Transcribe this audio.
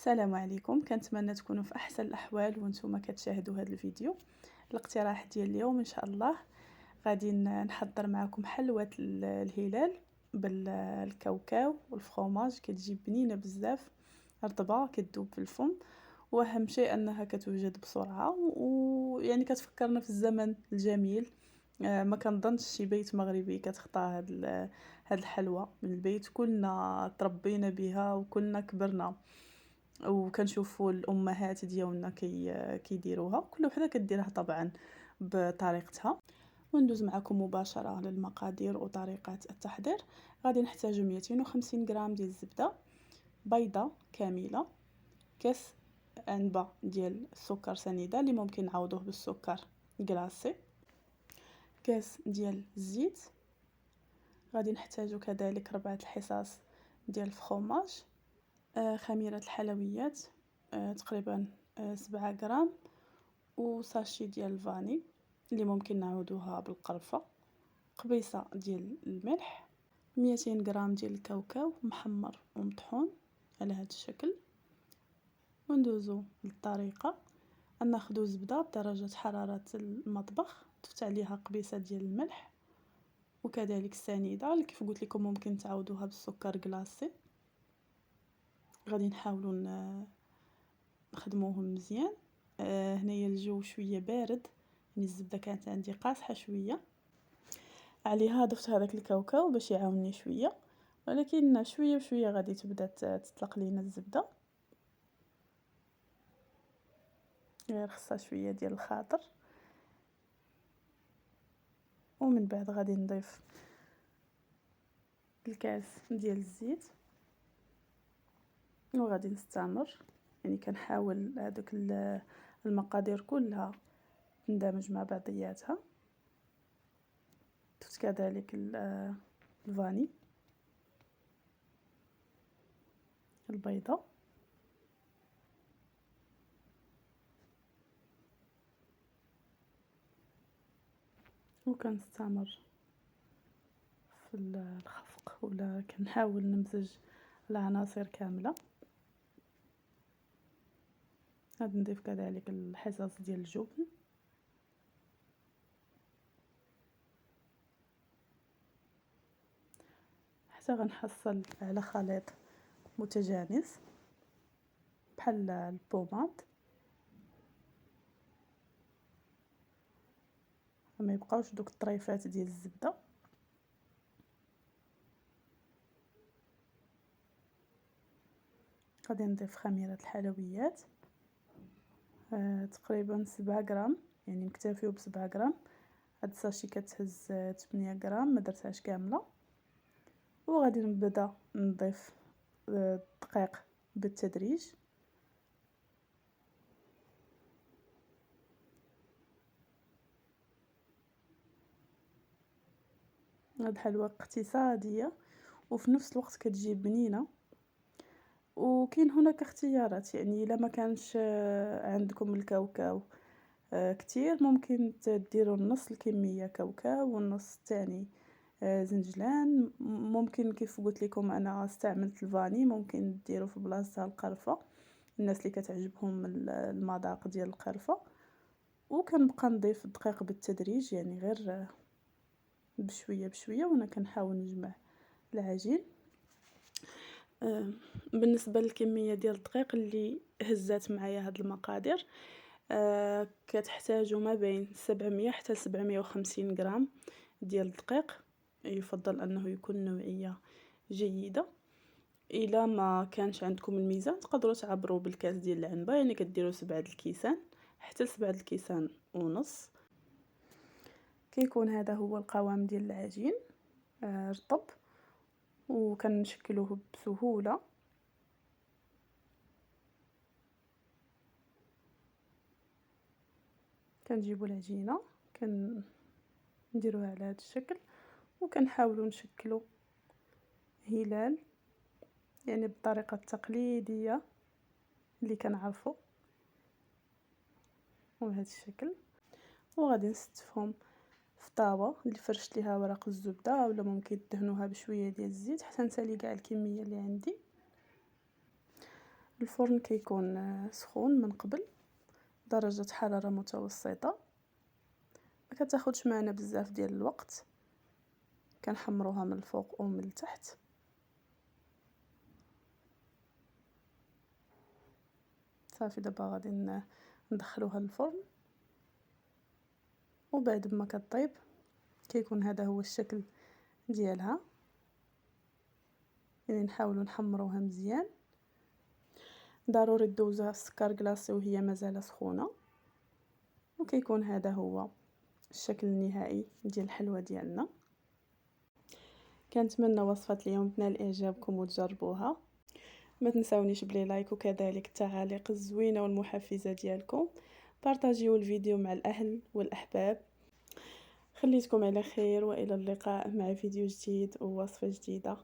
السلام عليكم. كنتمنى تكونوا في احسن الاحوال وانتم كتشاهدوا هذا الفيديو. الاقتراح ديال اليوم ان شاء الله غادي نحضر معكم حلوه الهلال بالكاوكاو والفرomاج. كتجي بنينه بزاف، رطبه كتذوب في الفم، واهم شيء انها كتوجد بسرعه ويعني كتفكرنا في الزمن الجميل. ما كنظنش شي بيت مغربي كتخطى هاد الحلوى. من البيت كلنا تربينا بها وكلنا كبرنا وكنشوفوا الامهات ديالنا كيديروها. كل وحده كديرها طبعا بطريقتها. وندوز معكم مباشره للمقادير وطريقه التحضير. غادي نحتاج 250 غرام ديال الزبده، بيضه كامله، كاس عنبه ديال السكر سنيده اللي ممكن نعوضوه بالسكر كلاصي، كاس ديال الزيت. غادي نحتاجو كذلك 4 الحصص ديال الفرomاج، خميرة الحلويات تقريبا 7 غرام، وساشي ديال الفاني اللي ممكن نعوضوها بالقرفة، قبيصة ديال الملح، 200 غرام ديال الكاوكاو محمر ومطحون على هذا الشكل. وندوزو للطريقة ان ناخذ زبدة بدرجة حرارة المطبخ، تفت عليها قبيصة ديال الملح وكذلك السنيدة اللي كيف قلت لكم ممكن تعوضوها بالسكر كلاصي. غادي نحاولوا نخدموهم مزيان. هنايا الجو شويه بارد، يعني الزبده كانت عندي قاصحه شويه، عليها ضفت هذاك الكاوكاو باش يعاونني شويه، ولكن شويه بشويه غادي تبدا تطلق لينا الزبده. غير خصها شويه ديال الخاطر. ومن بعد غادي نضيف الكاس ديال الزيت وغادي نستمر، يعني كنحاول هذوك المقادير كلها تندمج مع بعضياتها. ضفت كذلك الفاني، البيضة، وكنستمر في الخفق ولا كنحاول نمزج العناصر كامله. غادي نضيف كذلك الحصص ديال الجبن، حتى غنحصل على خليط متجانس بحال البوماد، ما يبقاوش دوك الطريفات ديال الزبده. غادي نضيف خميره الحلويات تقريبا 7 غرام، يعني نكتفيو ب7 غرام. هاد الساشي كتهز 8 غرام، ما درتهاش كامله. وغادي نبدا نضيف الدقيق بالتدريج. هاد الحلوى اقتصاديه وفي نفس الوقت كتجي بنينه. وكاين هناك اختيارات، يعني الا ما كانش عندكم الكاوكاو كتير، ممكن تديروا نص الكميه كاوكاو والنص الثاني زنجلان. ممكن كيف قلت لكم انا استعملت الفاني، ممكن ديروا في بلاصتها القرفه الناس اللي كتعجبهم المذاق ديال القرفه. وكنبقى نضيف الدقيق بالتدريج، يعني غير بشويه بشويه وانا كنحاول نجمع العجين. بالنسبه للكميه ديال الدقيق اللي هزات معايا هاد المقادير، كتحتاجوا ما بين 700 حتى 750 غرام ديال الدقيق. يفضل انه يكون نوعيه جيده. الا ما كانش عندكم الميزان تقدروا تعبروا بالكاس ديال العنبه، يعني كديروا 7 الكيسان حتى 7 الكيسان ونص. كيكون هذا هو القوام ديال العجين، رطب وكنشكلوه بسهوله. كنجيبوا العجينه كنديروها على هذا الشكل وكنحاولوا نشكلوا هلال، يعني بالطريقه التقليديه اللي كنعرفوا، وبهذا الشكل. وغادي نستفهم في طاوه اللي فرشت ليها ورق الزبده، ولا ممكن تدهنوها بشويه ديال الزيت حتى نسالي كاع الكميه اللي عندي. الفرن كيكون سخون من قبل، درجة حرارة متوسطة، ما كتاخدش معنا بزاف ديال الوقت، كنحمروها من الفوق ومن التحت. صافي دابا غادي ندخلوها للفرن، وبعد ما كطيب كيكون هذا هو الشكل ديالها. يعني نحاولوا نحمروها مزيان، ضروري دوزها السكر كلاصي وهي مازال سخونه، وكيكون هذا هو الشكل النهائي ديال الحلوى ديالنا. كنتمنى وصفه اليوم تنال اعجابكم وتجربوها. ما تنساونيش بلي لايك وكذلك التعاليق الزوينه والمحفزه ديالكم. بارطاجيو الفيديو مع الاهل والاحباب. خليتكم على خير، والى اللقاء مع فيديو جديد ووصفه جديده.